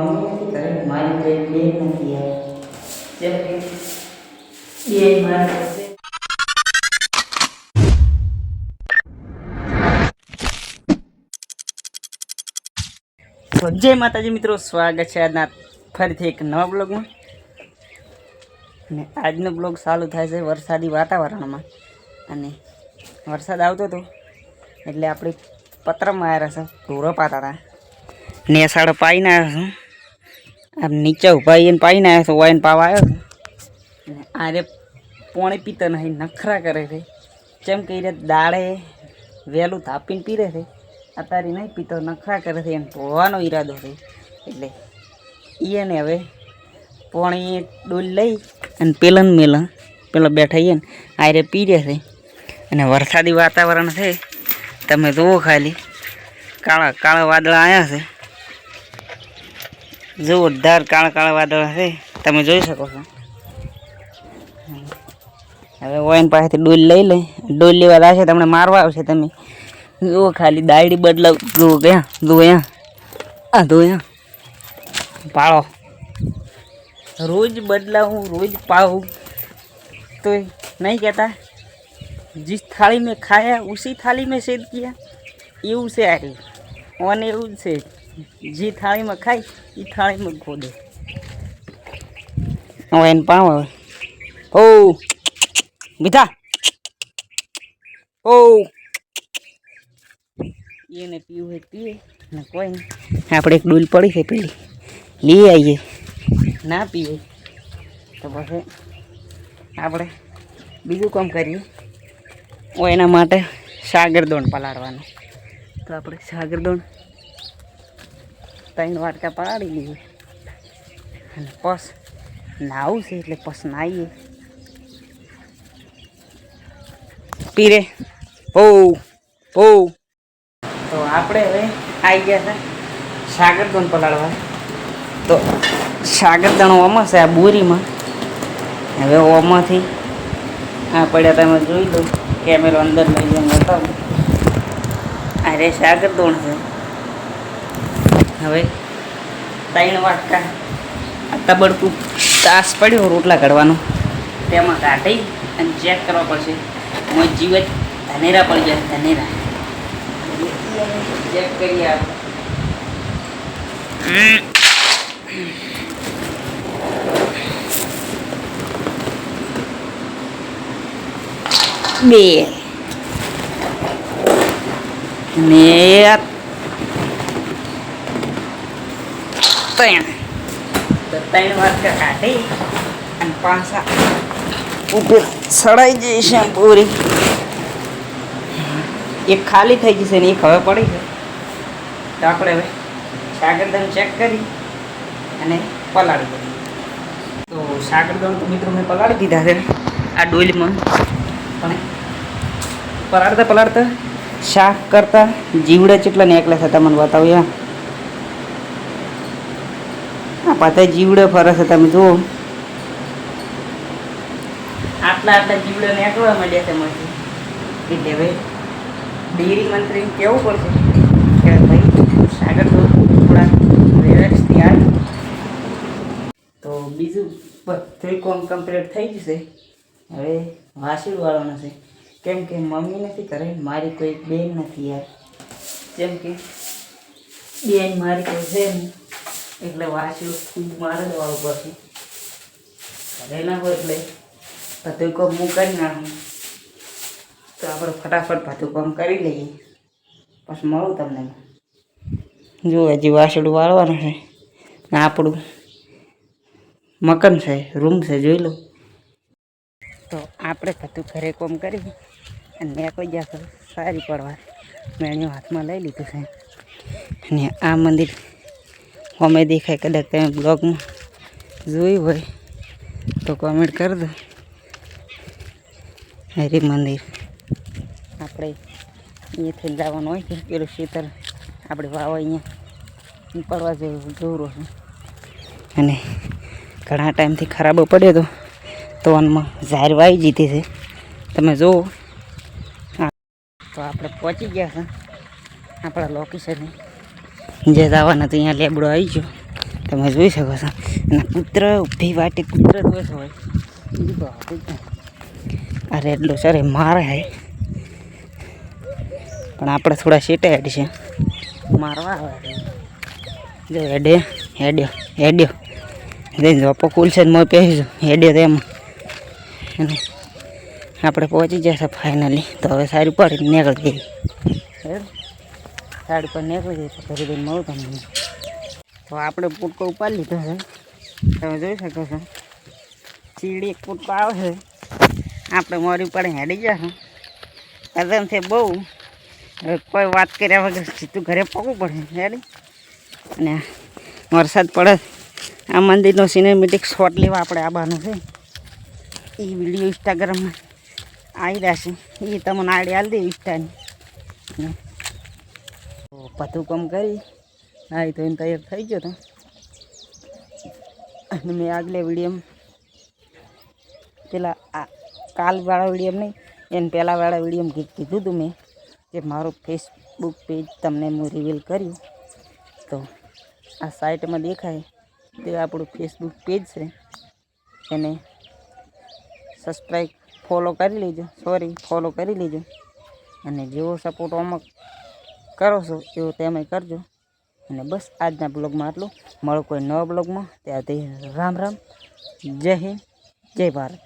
Mummy નથી કરે, મારી કોઈ બેન નથી આવે. જેમ કે બેન મારે તો જય માતાજી મિત્રો, સ્વાગત છે આજના ફરીથી એક નવા બ્લોગમાં. અને આજનો બ્લોગ ચાલુ થાય છે વરસાદી વાતાવરણમાં. અને વરસાદ આવતો હતો એટલે આપણી પત્રમાં આવ્યા છે ઢોરો પાતા હતા ને સાડો પાઈને આવ્યો છું. આમ નીચે ઉભા એને પાઈને આવ્યો છું, વાઈને પાવા આવ્યો છું. અને આરે પોણી પીતો નહીં, નખરા કરે છે. જેમ કે એ દાડે વહેલું તાપીને પીરે છે, અત્યારે નહીં પીતો, નખરા કરે છે. એને ધોવાનો ઈરાદો છે એટલે એને હવે પોણી ડોલ લઈ અને પેલા બેઠા ને આરે પીરે છે. અને વરસાદી વાતાવરણ છે, તમે જુઓ ખાલી કાળા કાળા વાદળા આવ્યા છે. જોરદાર કાળા કાળા વાદળા છે, તમે જોઈ શકો છો. હવે ઓઈન પાસેથી ડોલ લઈ લે, ડોલ લેવા લાવશે તમને મારવા આવશે. તમે જુઓ ખાલી દાયડી બદલાવ, જુઓ ગયા, જુઓ અહીંયા, આ જુઓ અહીંયા પાળો રોજ बदलाऊँ रोज पाऊँ तो नहीं कहता जिस थाली में खाया उसी थाली में सेद किया, એવું છે આ રહ્યું ઓને એવું જ છે. જે થાળીમાં ખાય એ થાળીમાં ખોદે. હવે એને પાવ હવે ઓ મીઠા ઓ એને પીવું હોય પીવે ને કોઈ નહીં. આપણે એક ડોલ પડી છે પેલી લઈ આવીએ, ના પીવે તો પછી આપણે બીજું કામ કરીએ. એના માટે સાગરદોણ પલાળવાનું. તો આપણે સાગરદોણ 3 વાટકા પલાળી લઈએ અને પસ નાવું છે એટલે પસ નાહીએ પીરે ઓ ઓ. તો આપણે હવે આવી ગયા છે સાગરદોણ પલાળવા. તો સાગરદાણો ઓમાં છે આ બોરીમાં. હવે ઓમાંથી આ પડ્યા તમે જોઈ લો, કેમેરો અંદર લઈ જઈને બતાવું. આ રે સાગરદોણ છે. હવે 3 વાટકા આ તબડકું તાસ પડ્યો રોટલા કાઢવાનો, તેમાં કાઢી અને ચેક કરવા પડશે. હું જીવ જ ધનેરા પડી જાય, ધનેરા ચેક કરીએ આપણે. બે ને 3 વાટકા કાઢી અને પાછા ઉપર સડાઈ જઈશ પૂરી. એક ખાલી થઈ જશે ને એક હવે પડી છે. તો આપણે હવે સાગરદાણ ચેક કરી અને પલાળી દઈએ. તો સાગરદાણ તો મિત્રો મેં પલાળી દીધા છે આ ડોલીમાં. પણ પલાળતા શાક કરતા જીવડા જેટલા નીકળે છે તમને બતાવ્યા. આ પાછા જીવડા ફરે છે, તમે જુઓ આટલા જીવડા નીકળવા માંડ્યા છે મળશે. એટલે હવે ડેરી મંત્રીને કહેવું પડશે કે ભાઈ સાગરદોણ થોડા વ્યવસ્થિત આવે. તો બીજું બધું કામ કમ્પ્લીટ થઈ જશે. હવે વાસણ વાળવાનું છે, કેમ કે મમ્મી નથી કરે, મારી કોઈ બેન નથી યાર. જેમ કે બેન મારી કોઈ છે નહીં એટલે વાસણ ખૂબ મારે જ વાળવું પડશે. ઘરે ના હોય એટલે બધું કામ હું કરી નાખું. તો આપણે ફટાફટ બધું કામ કરી લઈએ, પછી મળું તમને. જો હજી વાસણ વાળવાનું છે. આપણું મકાન છે, રૂમ છે, જોઈ લો. તો આપણે બધું ઘરે કામ કરી અને નીકળી ગયા સારી પડવા. મેણીઓ હાથમાં લઈ લીધું છે. અને આ મંદિર અમે દેખાય, કદાચ તમે બ્લોગમાં જોયું હોય તો કોમેન્ટ કરી દો. હરી મંદિર આપણે અહીંયાથી જવાનું હોય કે પેલું શીતળ આપણે વાવ અહીંયા પડવા જેવું જોરો છે. અને ઘણા ટાઈમથી ખરાબો પડ્યો તો આનમાં ઝાર વાવી જીતી છે, તમે જુઓ. તો આપણે પહોંચી ગયા છે આપણા લોકેશને. જે જવાના તો અહીંયા લેબડો આવી ગયો. તમે જોઈ શકો છો. અને કૂતરો ઊભી વાટે કૂતરો બેઠો હોય બીજું તો હતું જ નહીં. આ રેડલો સર એ મારે હે પણ આપણે થોડા સેટા હેડ છે મારવા આવે. જો હેડ્યો જઈને પકુલ છે મોં પહેરીશું હેડ્યો તો એમાં અને આપણે પહોંચી જશે ફાઇનલી. તો હવે સારી પડી નીકળી ગઈ સાઈડ પર નીકળી ગઈ તો ઘરે જઈને મળું તમને. તો આપણે પૂટકો ઉપાડી લીધો છે તમે જોઈ શકો છો. ચીડી એક પૂટકો આવે છે આપણે મોરી પડે હેડી જશે કદમથી બહુ કોઈ વાત કર્યા વગર સીધું ઘરે પકવું પડે હેડી. અને વરસાદ પડે આ મંદિરનો સિનેમેટિક શોટ લેવા આપણે આવવાનું છે. એ વિડીયો ઇન્સ્ટાગ્રામમાં આવી રહ્યા છે એ તમને આઈડી આપી દે ઇન્સ્ટાની. બધું કામ કરી આવી તો એને તૈયાર થઈ ગયો હતો. અને મેં આગલા વિડીયોમાં પેલા કાલવાળા વિડીયો નહીં એને પહેલાંવાળા વિડીયોમાં કીધું હતું મેં કે મારું ફેસબુક પેજ તમને હું રિવીલ કર્યું. તો આ સાઇટમાં દેખાય તે આપણું ફેસબુક પેજ છે એને સબસ્ક્રાઈબ ફોલો કરી લેજો. અને જેવો સપોર્ટ આમાં કરો છો એવો તમે કરજો. અને બસ આજના બ્લોગમાં આટલું. મળો કોઈ નવા બ્લોગમાં. ત્યારથી રામ રામ, જય હિન્દ, જય ભારત.